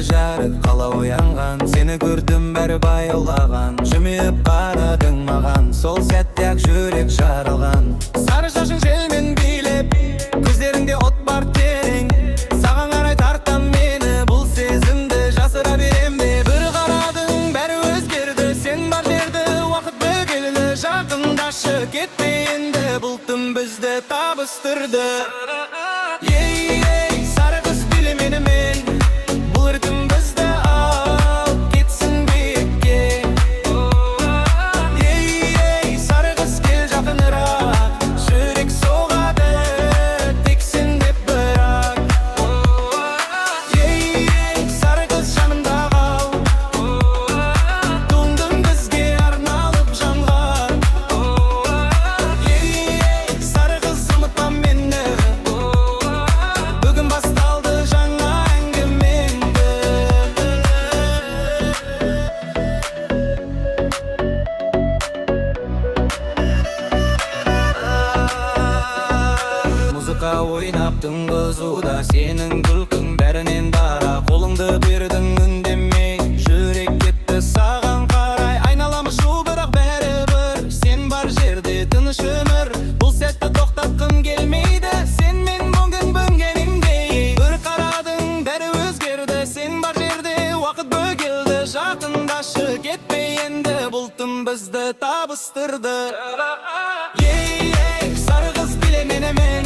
жарық қала оянған, сені көрдім бәрі баяулаған, жымиып қарадың маған, сол сәтте-ақ жүрек жарылған. Сары шашың желмен билеп, көздеріңде от бар терең, саған қарай тартам мені, бұл сезімді жасыра берем бе? Бір қарадың бәрі өзгерді, сен бар жерді уақыт бөгелді, жақындашы кетпе енді, бұл түн бізді табыстырды. Ей, сары қыз биле менімен, бұл ритм бізді алып кетсін биікке. Ей, сары қыз кел жақынырақ, жүрек соғады тек сен деп бірақ. Ей, сары қыз жанымда қал, туындым бізге арналып жанған. Ей, сары қыз ұмытпа мені, бүгін басталды жаңа әңгіменді. Музыка ойнап тыңғызуда, сенің күлкің бәрінен дара, қолыңды бердің үндемей, жүрек кетті саған қарай. Айналамыз шу бірақ бәрібір, сен бар жерде тыныш өмір, бұл сәтті тоқтатқым келмейді, сен мен бүгін бөнгеніңдей. Бір қарадың бәрі өзгерді, сен бар жерде уақыт бөгелді, жақындашы кетпе енді, бұл түн бізді табыстырды. Ей, сары қыз биле менімен,